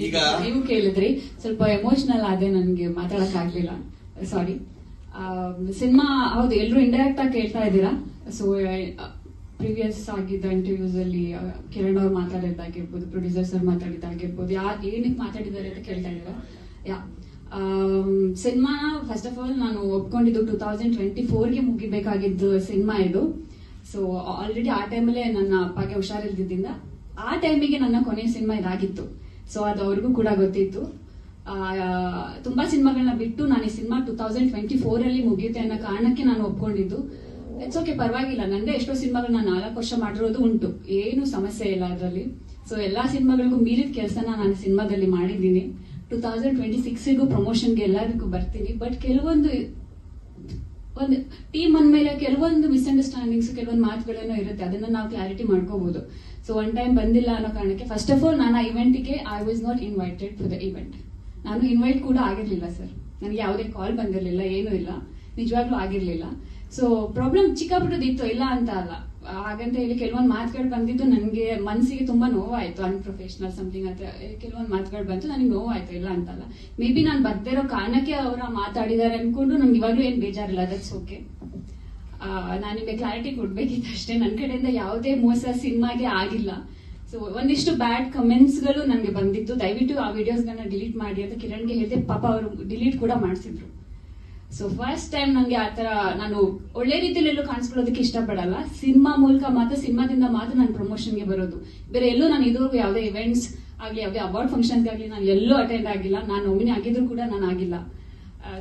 ಈಗ ನೀವು ಕೇಳಿದ್ರಿ, ಸ್ವಲ್ಪ ಎಮೋಷನಲ್ ಆದೆ, ನನಗೆ ಮಾತಾಡಕ್ ಆಗ್ಲಿಲ್ಲ, ಸಾರಿ. ಸಿನಿಮಾ ಹೌದು, ಎಲ್ರು ಇಂಡೈರೆಕ್ಟ್ ಆಗಿ ಕೇಳ್ತಾ ಇದ್ದೀರಾ. ಸೊ ಪ್ರೀವಿಯಸ್ ಆಗಿದ್ದ ಇಂಟರ್ವ್ಯೂಸ್ ಅಲ್ಲಿ ಕಿರಣ್ ಅವ್ರು ಮಾತಾಡಿದ್ದಾಗಿರ್ಬೋದು, ಪ್ರೊಡ್ಯೂಸರ್ ಸರ್ ಮಾತಾಡಿದ್ದಾಗಿರ್ಬೋದು, ಏನಕ್ಕೆ ಮಾತಾಡಿದ್ದಾರೆ ಅಂತ ಕೇಳ್ತಾ ಇದ್ದೀರಾ. ಯಾ ಸಿನಿಮಾ ಫಸ್ಟ್ ಆಫ್ ಆಲ್ ನಾನು ಒಪ್ಕೊಂಡಿದ್ದು 2024ಗೆ ಮುಗಿಬೇಕಾಗಿದ್ದು ಸಿನಿಮಾ ಇದು. ಸೊ ಆಲ್ರೆಡಿ ಆ ಟೈಮಲ್ಲೇ ನನ್ನ ಅಪ್ಪಗೆ ಹುಷಾರಿಲ್ದಿದ್ದಿಂದ ಆ ಟೈಮಿಗೆ ನನ್ನ ಕೊನೆಯ ಸಿನಿಮಾ ಇದಾಗಿತ್ತು. ಸೊ ಅದು ಅವ್ರಿಗೂ ಕೂಡ ಗೊತ್ತಿತ್ತು. ತುಂಬಾ ಸಿನಿಮಾಗಳನ್ನ ಬಿಟ್ಟು ನಾನು ಈ ಸಿನಿಮಾ 2024 ಅಲ್ಲಿ ಮುಗಿಯುತ್ತೆ ಅನ್ನೋ ಕಾರಣಕ್ಕೆ ನಾನು ಒಪ್ಕೊಂಡಿದ್ದು. ಇಟ್ಸ್ ಓಕೆ, ಪರವಾಗಿಲ್ಲ. ನಂದೇ ಎಷ್ಟೋ ಸಿನಿಮಾಗಳನ್ನ 4 ವರ್ಷ ಮಾಡಿರೋದು ಉಂಟು, ಏನು ಸಮಸ್ಯೆ ಇಲ್ಲ ಅದರಲ್ಲಿ. ಸೊ ಎಲ್ಲಾ ಸಿನಿಮಾಗಳಿಗೂ ಮೀರಿದ ಕೆಲಸನ ನಾನು ಸಿನಿಮಾದಲ್ಲಿ ಮಾಡಿದ್ದೀನಿ. 2026ಗೂ ಪ್ರಮೋಷನ್ಗೆ ಎಲ್ಲದಕ್ಕೂ ಬರ್ತೀನಿ. ಬಟ್ ಕೆಲವೊಂದು ಟೀಮ್ ಅಂದ್ಮೇಲೆ ಕೆಲವೊಂದು ಮಿಸ್ಅಂಡರ್ಸ್ಟ್ಯಾಂಡಿಂಗ್ಸ್, ಕೆಲವೊಂದು ಮಾತುಗಳೇನೋ ಇರುತ್ತೆ, ಅದನ್ನ ನಾವು ಕ್ಲಾರಿಟಿ ಮಾಡ್ಕೋಬಹುದು. ಸೊ ಒನ್ ಟೈಮ್ ಬಂದಿಲ್ಲ ಅನ್ನೋ ಕಾರಣಕ್ಕೆ ಫಸ್ಟ್ ಆಫ್ ಆಲ್ ನಾನು ಆ ಇವೆಂಟ್ಗೆ I was not invited for the event. ನಾನು ಇನ್ವೈಟ್ ಕೂಡ ಆಗಿರ್ಲಿಲ್ಲ ಸರ್, ನನಗೆ ಯಾವುದೇ ಕಾಲ್ ಬಂದಿರಲಿಲ್ಲ, ಏನೂ ಇಲ್ಲ, ನಿಜವಾಗ್ಲೂ ಆಗಿರ್ಲಿಲ್ಲ. ಸೊ ಪ್ರಾಬ್ಲಮ್ ಚಿಕ್ಕಪುಟ್ಟದಿತ್ತು, ಇಲ್ಲ ಅಂತ ಅಲ್ಲ. ಹಾಗಂತ ಹೇಳಿ ಕೆಲವೊಂದು ಮಾತುಗಳು ಬಂದಿದ್ದು ನನಗೆ ಮನಸ್ಸಿಗೆ ತುಂಬಾ ನೋವಾಯ್ತು. ಅನ್ಪ್ರೊಫೆಷನಲ್ ಸಮಥಿಂಗ್ ಅಂತ ಕೆಲವೊಂದು ಮಾತುಗಳು ಬಂತು, ನನಗೆ ನೋವಾಯ್ತು, ಇಲ್ಲ ಅಂತಲ್ಲ. ಮೇ ಬಿ ನಾನು ಬರ್ದಿರೋ ಕಾರಣಕ್ಕೆ ಅವರ ಮಾತಾಡಿದ್ದಾರೆ ಅನ್ಕೊಂಡು ನನ್ಗೆ ಇವಾಗ್ಲೂ ಏನ್ ಬೇಜಾರಿಲ್ಲ, ದಟ್ಸ್ ಓಕೆ. ನಾನು ನಿಮಗೆ ಕ್ಲಾರಿಟಿ ಕೊಡ್ಬೇಕಿತ್ತು ಅಷ್ಟೇ. ನನ್ನ ಕಡೆಯಿಂದ ಯಾವುದೇ ಮೋಸ ಸಿನಿಮಾಗೆ ಆಗಿಲ್ಲ. ಸೊ ಒಂದಿಷ್ಟು ಬ್ಯಾಡ್ ಕಮೆಂಟ್ಸ್ ಗಳು ನನಗೆ ಬಂದಿದ್ದು, ದಯವಿಟ್ಟು ಆ ವಿಡಿಯೋಸ್ಗಳನ್ನ ಡಿಲೀಟ್ ಮಾಡಿ ಅಂತ ಕಿರಣ್ಗೆ ಹೇಳಿದೆ. ಪಾಪ ಅವರು ಡಿಲೀಟ್ ಕೂಡ ಮಾಡಿಸಿದ್ರು. ಸೊ ಫಸ್ಟ್ ಟೈಮ್ ನಂಗೆ ಆತರ ನಾನು ಒಳ್ಳೆ ರೀತಿಯಲ್ಲಿ ಎಲ್ಲೂ ಕಾಣಿಸ್ಕೊಳ್ಳೋದಕ್ಕೆ ಇಷ್ಟಪಡಲ್ಲ. ಸಿನಿಮಾ ಮೂಲಕ ಮಾತ್ರ, ಸಿನಿಮಾದಿಂದ ಮಾತ್ರ ನಾನು ಪ್ರಮೋಷನ್ಗೆ ಬರೋದು. ಬೇರೆ ಎಲ್ಲೂ ನಾನು ಇದುವರೆಗೂ ಯಾವುದೇ ಇವೆಂಟ್ಸ್ ಆಗ್ಲಿ, ಯಾವುದೇ ಅವಾರ್ಡ್ ಫಂಕ್ಷನ್ಸ್ ಆಗ್ಲಿ ನಾನು ಎಲ್ಲೂ ಅಟೆಂಡ್ ಆಗಿಲ್ಲ. ನಾನು ನಾಮಿನಿ ಆಗಿದ್ರು ಕೂಡ ನಾನು ಆಗಿಲ್ಲ.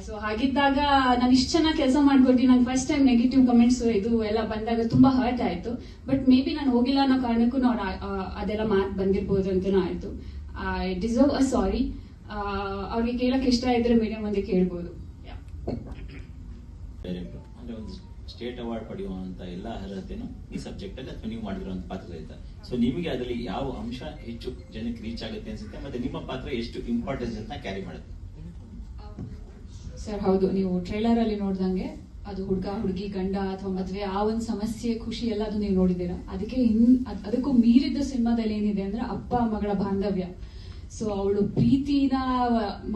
ಸೊ ಹಾಗಿದ್ದಾಗ ನಾನು ಇಷ್ಟು ಚೆನ್ನಾಗಿ ಕೆಲಸ ಮಾಡ್ಕೊಟ್ಟು ನಂಗೆ ಫಸ್ಟ್ ಟೈಮ್ ನೆಗೆಟಿವ್ ಕಮೆಂಟ್ಸ್ ಇದು ಎಲ್ಲ ಬಂದಾಗ ತುಂಬಾ ಹರ್ಟ್ ಆಯ್ತು. ಬಟ್ ಮೇ ಬಿ ನಾನು ಹೋಗಿಲ್ಲ ಅನ್ನೋ ಕಾರಣಕ್ಕೂ ಅದೆಲ್ಲ ಮಾತು ಬಂದಿರ್ಬೋದು ಅಂತಾನೂ ಆಯ್ತು. ಐ ಡಿಸರ್ವ್ ಅ ಸಾರಿ. ಅವ್ರಿಗೆ ಕೇಳಕ್ ಇಷ್ಟ ಇದ್ರೆ ಮೀಡಿಯಂ ಮಂದಿ ಕೇಳ್ಬೋದು. ಅಂದ್ರೆ ಒಂದು ಸ್ಟೇಟ್ ಅವಾರ್ಡ್ ಪಡೆಯುವಂತ ಎಲ್ಲಾ ಅರ್ಹತೆನೂ ಈ ಸಬ್ಜೆಕ್ಟ್ ಅಲ್ಲಿ ಅಥವಾ ನೀವು ಮಾಡಿರುವಂತ ಪಾತ್ರ ಇರುತ್ತೆ. ಸೊ ನಿಮಗೆ ಅದರಲ್ಲಿ ಯಾವ ಅಂಶ ಹೆಚ್ಚು ಜನಕ್ಕೆ ರೀಚ್ ಆಗುತ್ತೆ ಅನ್ಸುತ್ತೆ, ಮತ್ತೆ ನಿಮ್ಮ ಪಾತ್ರ ಎಷ್ಟು ಇಂಪಾರ್ಟೆನ್ಸ್ ಅಂತ ಕ್ಯಾರಿ ಮಾಡುತ್ತೆ? ಸರ್ ಹೌದು, ನೀವು ಟ್ರೈಲರ್ ಅಲ್ಲಿ ನೋಡ್ದಂಗೆ ಅದು ಹುಡುಗ ಹುಡುಗಿ ಗಂಡ ಅಥವಾ ಮದ್ವೆ ಆ ಒಂದು ಸಮಸ್ಯೆ ಖುಷಿ ಎಲ್ಲ ಅದು ನೀವು ನೋಡಿದ್ದೀರಾ. ಅದಕ್ಕೂ ಮೀರಿದ ಸಿನಿಮಾದಲ್ಲಿ ಏನಿದೆ ಅಂದ್ರೆ ಅಪ್ಪ ಮಗಳ ಬಾಂಧವ್ಯ. ಸೊ ಅವಳು ಪ್ರೀತಿನ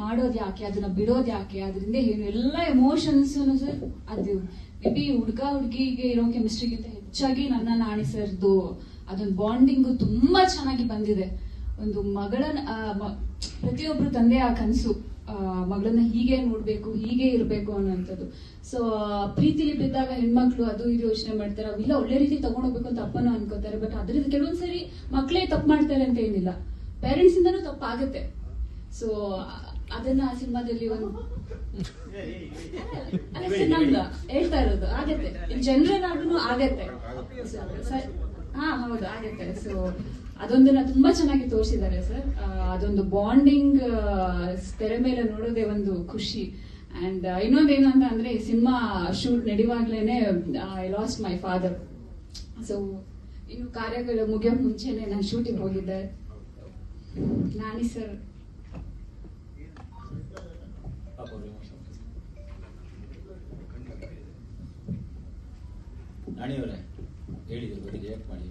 ಮಾಡೋದ್ ಯಾಕೆ, ಅದನ್ನ ಬಿಡೋದ್ ಯಾಕೆ, ಅದರಿಂದ ಏನು ಎಲ್ಲ ಎಮೋಷನ್ಸ್ ಸರ್. ಅದು ಮೇ ಬಿ ಹುಡುಗ ಹುಡುಗಿಗೆ ಇರೋ ಕೆಮಿಸ್ಟ್ರಿಗಿಂತ ಹೆಚ್ಚಾಗಿ ನನ್ನ ನಾಣಿ ಸರ್ದು ಅದೊಂದು ಬಾಂಡಿಂಗು ತುಂಬಾ ಚೆನ್ನಾಗಿ ಬಂದಿದೆ. ಒಂದು ಪ್ರತಿಯೊಬ್ರು ತಂದೆ ಆ ಕನಸು, ಮಗಳನ್ನ ಹೀಗೆ ನೋಡ್ಬೇಕು, ಹೀಗೆ ಇರ್ಬೇಕು ಅನ್ನೋಂಥದ್ದು. ಸೊ ಪ್ರೀತಿಲಿ ಬಿದ್ದಾಗ ಹೆಣ್ಮಕ್ಳು ಅದು ಇದು ಯೋಚನೆ ಮಾಡ್ತಾರೆ, ಇಲ್ಲ ಒಳ್ಳೆ ರೀತಿ ತಗೊಂಡೋಗ್ಬೇಕು ಅಂತ ಅಪ್ಪನೂ ಅನ್ಕೋತಾರೆ. ಬಟ್ ಅದರಿಂದ ಕೆಲವೊಂದ್ಸರಿ ಮಕ್ಕಳೇ ತಪ್ಪು ಮಾಡ್ತಾರೆ ಅಂತ ಏನಿಲ್ಲ, ಪೇರೆಂಟ್ಸ್ ಇಂದನೂ ತಪ್ಪಾಗತ್ತೆ. ಸೊ ಅದನ್ನ ಆ ಸಿನಿಮಾದಲ್ಲಿ ಒಂದು ನಮ್ದು ಹೇಳ್ತಾ ಇರೋದು ಆಗತ್ತೆ, ಜನರಲ್ ಆದ್ರೂ ಆಗತ್ತೆ. ಹಾ ಹೌದು ಆಗತ್ತೆ. ಸೊ ಅದೊಂದನ್ನ ತುಂಬಾ ಚೆನ್ನಾಗಿ ತೋರಿಸಿದ್ದಾರೆ ಸರ್. ಅದೊಂದು ಬಾಂಡಿಂಗ್ ತೆರೆ ಮೇಲೆ ನೋಡೋದೇ ಒಂದು ಖುಷಿ. ಅಂಡ್ ಇನ್ನೊಂದೇನು ಅಂತ ಅಂದ್ರೆ ಈ ಸಿನಿಮಾ ಶೂಟ್ ನಡೆಯುವಾಗ್ಲೇನೆ I lost my father. So ಇನ್ನು ಕಾರ್ಯಗಳು ಮುಗಿಯೋ ಮುಂಚೆನೆ ನಾನು ಶೂಟಿಂಗ್ ಹೋಗಿದ್ದೆ. ನಾನಿ ಸರ್ ನಾಣಿಯವರೇ ಹೇಳಿದ್ರು, ರಿಯಾಕ್ಟ್ ಮಾಡಿ.